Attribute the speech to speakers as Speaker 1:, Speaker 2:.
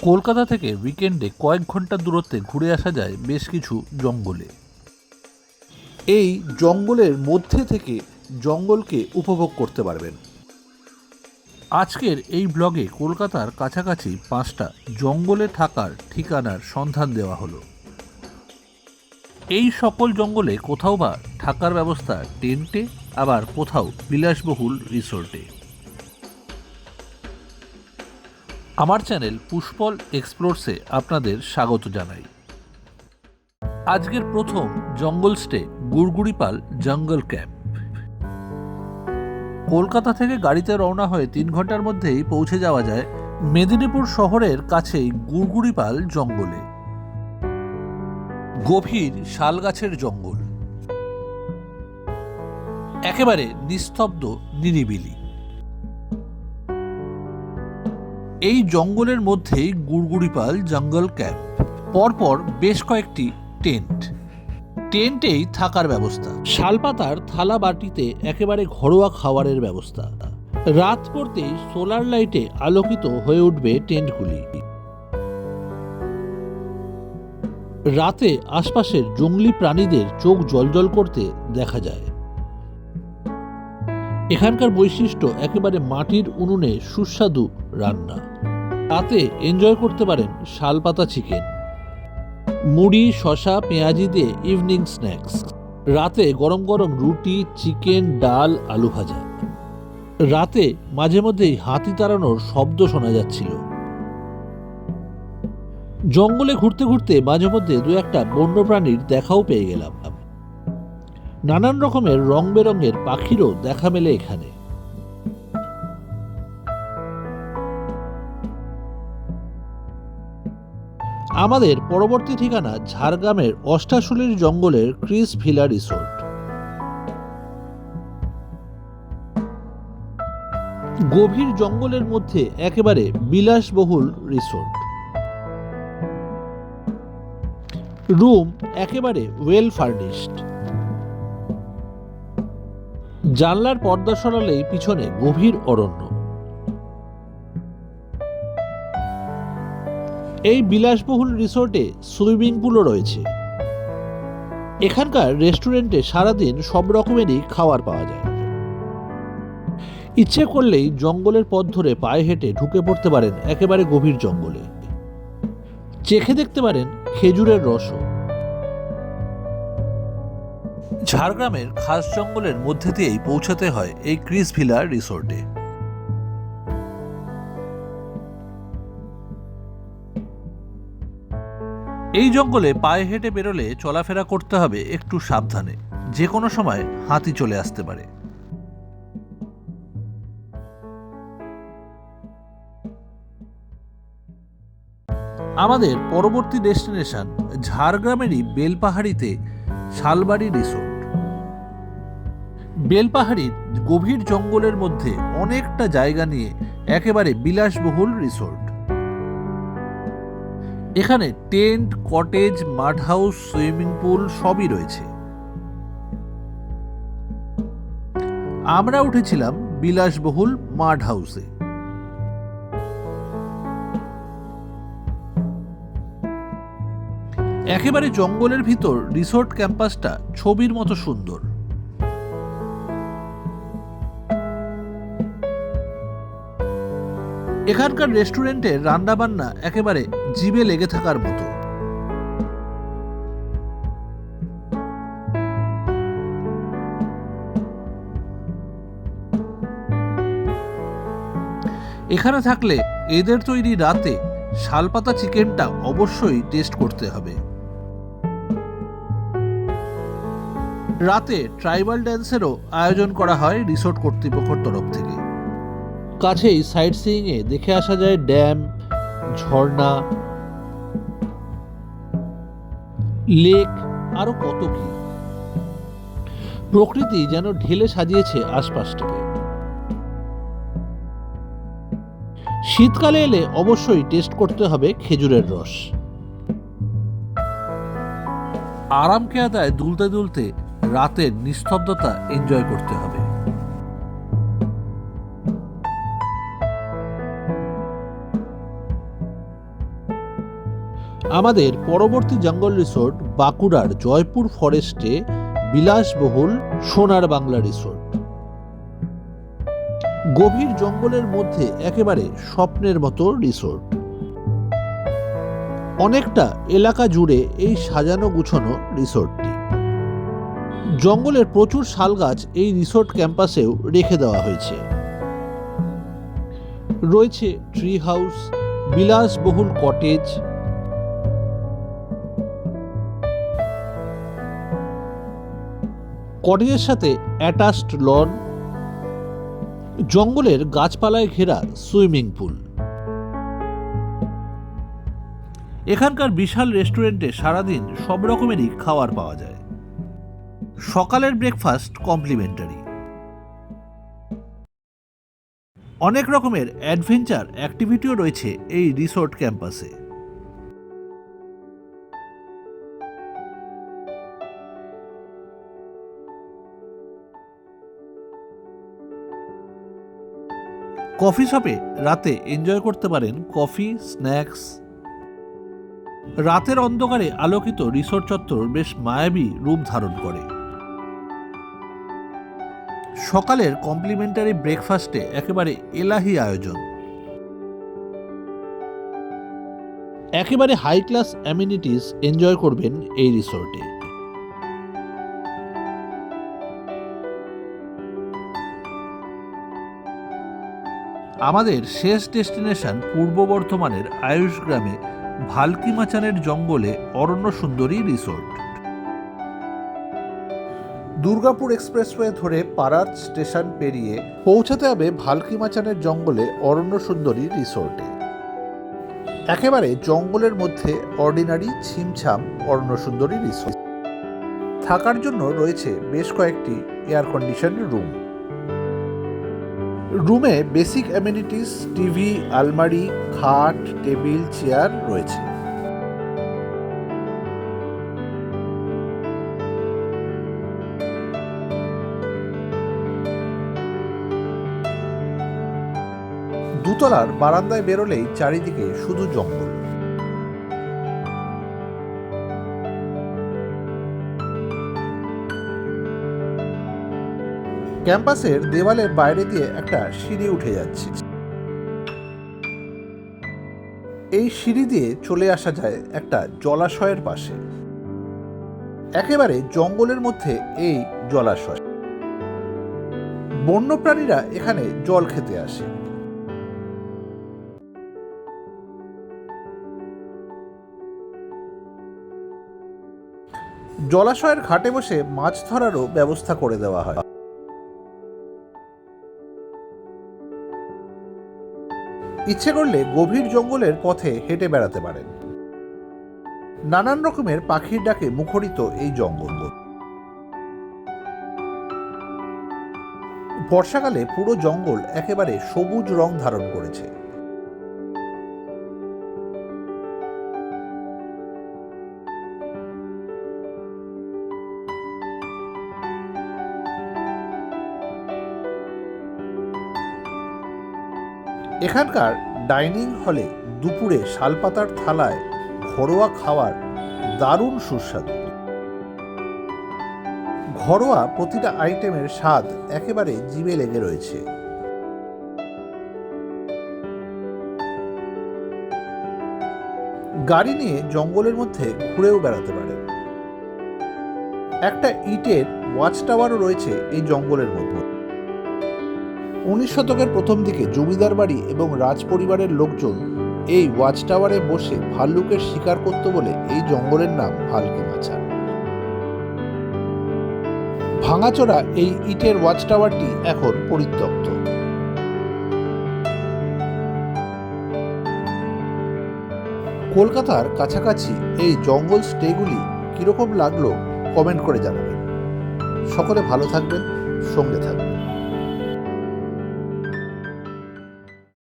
Speaker 1: কলকাতা থেকে উইকেন্ডে কয়েক ঘন্টার দূরত্বে ঘুরে আসা যায় বেশ কিছু জঙ্গলে। এই জঙ্গলের মধ্যে থেকে জঙ্গলকে উপভোগ করতে পারবেন। আজকের এই ব্লগে কলকাতার কাছাকাছি 5টা জঙ্গলে থাকার ঠিকানার সন্ধান দেওয়া হলো। এই সকল জঙ্গলে কোথাও বা থাকার ব্যবস্থা টেন্টে, আবার কোথাও বিলাসবহুল রিসোর্টে। আমার চ্যানেল পুষ্পল এক্সপ্লোরসে আপনাদের স্বাগত জানাই। আজকের প্রথম জঙ্গল স্টে গুড়গুড়িপাল জঙ্গল ক্যাম্প। কলকাতা থেকে গাড়িতে রওনা হয়ে 3 ঘন্টার মধ্যেই পৌঁছে যাওয়া যায় মেদিনীপুর শহরের কাছেই গুড়গুড়িপাল জঙ্গলে। গভীর শাল গাছের জঙ্গল, একেবারে নিস্তব্ধ নিরিবিলি। এই জঙ্গলের মধ্যেই গুড়গুড়িপাল জঙ্গল ক্যাম্প। পরপর বেশ কয়েকটি টেন্টেই থাকার ব্যবস্থা। শালপাতার থালা বাটিতে একেবারে ঘরোয়া খাবারের ব্যবস্থা। রাত পড়তেই সোলার লাইটে আলোকিত হয়ে উঠবে টেন্টগুলি। রাতে আশপাশের জঙ্গলি প্রাণীদের চোখ জ্বলজ্বল করতে দেখা যায়। এখানকার বৈশিষ্ট্য একেবারে মাটির উনুনে সুস্বাদু রান্না। রাতে এনজয় করতে পারেন শালপাতা চিকেন, মুড়ি, শসা, পেঁয়াজি দিয়ে ইভিনিং স্ন্যাক্স। রাতে গরম গরম রুটি, চিকেন, ডাল, আলু ভাজা। রাতে মাঝে মধ্যেই হাতি তাড়ানোর শব্দ শোনা যাচ্ছিল। জঙ্গলে ঘুরতে ঘুরতে মাঝে মধ্যে 2-1টা বন্যপ্রাণীর দেখাও পেয়ে গেলাম। নানান রকমের রং বেরঙের পাখিরও দেখা মেলে এখানে। আমাদের পরবর্তী ঠিকানা ঝাড়গ্রামের অষ্টাশুলির জঙ্গলের ক্রিস ভিলা রিসোর্ট। গভীর জঙ্গলের মধ্যে একেবারে বিলাসবহুল রিসোর্ট। রুম একেবারে ওয়েল ফার্নিশড। জানলার পর্দা সরালেই পিছনে গভীর অরণ্য। এই বিলাসবহুল রিসোর্টে সুইমিং পুলও রয়েছে। এখানকার রেস্টুরেন্টে সারাদিন সব রকমেরই খাবার পাওয়া যায়। ইচ্ছে করলেই জঙ্গলের পথ ধরে পায়ে হেঁটে ঢুকে পড়তে পারেন একেবারে গভীর জঙ্গলে। চেখে দেখতে পারেন খেজুরের রসও। ঝাড়গ্রামের খাস জঙ্গলের মধ্যে দিয়েই পৌঁছাতে হয় এই ক্রিস ভিলা রিসোর্টে। এই জঙ্গলে পায়ে হেঁটে বেরোলে চলাফেরা করতে হবে একটু সাবধানে, যে কোনো সময় হাতি চলে আসতে পারে। আমাদের পরবর্তী ডেস্টিনেশন ঝাড়গ্রামেরই বেলপাহাড়িতে শালবাড়ি রিসোর্ট। বেলপাহাড়ির গভীর জঙ্গলের মধ্যে অনেকটা জায়গা নিয়ে একেবারে বিলাসবহুল রিসোর্ট। এখানে tent, cottage, মাড house, swimming pool সবই রয়েছে। আমরা উঠেছিলাম বিলাসবহুল মাড হাউসে। একেবারে জঙ্গলের ভিতর রিসোর্ট ক্যাম্পাসটা ছবির মতো সুন্দর। এখানকার রেস্টুরেন্টের রান্নাবান্না একেবারে জিভে লেগে থাকার মতো। এখানে থাকলে এদের তৈরি রাতে শালপাতা চিকেনটা অবশ্যই টেস্ট করতে হবে। রাতে ট্রাইবাল ড্যান্সেরও আয়োজন করা হয় রিসোর্ট কর্তৃপক্ষের তরফ থেকে। কাছেই সাইট সিইং এ দেখে আসা যায় ড্যাম, ঝর্ণা, লেক, আরো কত কি। প্রকৃতি যেন ঢেলে সাজিয়েছে আশপাশটাকে। শীতকালে এলে অবশ্যই টেস্ট করতে হবে খেজুরের রস। আরাম কেয়াদায় দুলতে দুলতে রাতের নিস্তব্ধতা এনজয় করতে হবে। আমাদের পরবর্তী জঙ্গল রিসোর্ট বাঁকুড়ার জয়পুর ফরেস্টে বিলাসবহুল সোনার বাংলা রিসোর্ট। গভীর জঙ্গলের মধ্যে একেবারে স্বপ্নের মতো রিসোর্ট। অনেকটা এলাকা জুড়ে এই সাজানো গুছানো রিসোর্টটি। জঙ্গলের প্রচুর শাল গাছ এই রিসোর্ট ক্যাম্পাসেও রেখে দেওয়া হয়েছে। রয়েছে ট্রি হাউস, বিলাসবহুল কটেজ, কটেজের সাথে অ্যাটাচড লন, জঙ্গলের গাছপালায় ঘেরা সুইমিং পুল। এখানকার বিশাল রেস্টুরেন্টে সারাদিন সব রকমেরই খাবার পাওয়া যায়। সকালের ব্রেকফাস্ট কমপ্লিমেন্টারি। অনেক রকমের অ্যাডভেঞ্চার অ্যাক্টিভিটিও রয়েছে এই রিসোর্ট ক্যাম্পাসে। কফি শপে রাতে এনজয় করতে পারেন কফি, স্ন্যাক্স। রাতের অন্ধকারে আলোকিত রিসোর্ট চত্বর বেশ মায়াবী রূপ ধারণ করে। সকালের কমপ্লিমেন্টারি ব্রেকফাস্টে একেবারে এলাহি আয়োজন। একেবারে হাই ক্লাস অ্যামিনিটিস এনজয় করবেন এই রিসোর্টে। আমাদের শেষ ডেস্টিনেশন পূর্ব বর্ধমানের আয়ুষ গ্রামে ভালকি মাচানের জঙ্গলে অরণ্য সুন্দরী রিসোর্ট। দুর্গাপুর এক্সপ্রেসওয়ে ধরে পাড়ার স্টেশন পেরিয়ে পৌঁছাতে হবে ভালকি মাচানের জঙ্গলে অরণ্য সুন্দরী রিসোর্টে। একেবারে জঙ্গলের মধ্যে অর্ডিনারি ছিমছাম অরণ্য সুন্দরী রিসোর্ট। থাকার জন্য রয়েছে বেশ কয়েকটি এয়ার কন্ডিশন রুম। রুমে বেসিক অ্যামেনিটিস, টিভি, আলমারি, খাট, টেবিল, চেয়ার রয়েছে। দুতলার বারান্দায় বেরোলেই চারিদিকে শুধু জঙ্গল। ক্যাম্পাসের দেওয়ালের বাইরে দিয়ে একটা সিঁড়ি উঠে যাচ্ছে। এই সিঁড়ি দিয়ে চলে আসা যায় একটা জলাশয়ের পাশে। একেবারে জঙ্গলের মধ্যে এই জলাশয়। বন্যপ্রাণীরা এখানে জল খেতে আসে। জলাশয়ের ঘাটে বসে মাছ ধরারও ব্যবস্থা করে দেওয়া হয়। ইচ্ছে করলে গভীর জঙ্গলের পথে হেঁটে বেড়াতে পারেন। নানান রকমের পাখির ডাকে মুখরিত এই জঙ্গল। বর্ষাকালে পুরো জঙ্গল একেবারে সবুজ রং ধারণ করেছে। এখানকার ডাইনিং হলে দুপুরে শালপাতার থালায় ঘরোয়া খাবার দারুণ সুস্বাদু। ঘরোয়া প্রতিটা আইটেমের স্বাদ একেবারে জিভে লেগে রয়েছে। গাড়ি নিয়ে জঙ্গলের মধ্যে ঘুরেও বেড়াতে পারেন। একটা ইটের ওয়াচ টাওয়ারও রয়েছে এই জঙ্গলের মধ্যে। 19 শতকের প্রথম দিকে জমিদার বাড়ি এবং রাজ পরিবারের লোকজন এই ওয়াচ টাওয়ারে বসে ভাল্লুকের শিকার করত বলে এই জঙ্গলের নাম ভালকি মাচান। ভাঙাচোরা এই ইটের ওয়াচ টাওয়ারটি এখন পরিত্যক্ত। কলকাতার কাছাকাছি এই জঙ্গল স্টেগুলি কিরকম লাগলো কমেন্ট করে জানাবেন। সকলে ভালো থাকবেন, সঙ্গে থাকবেন।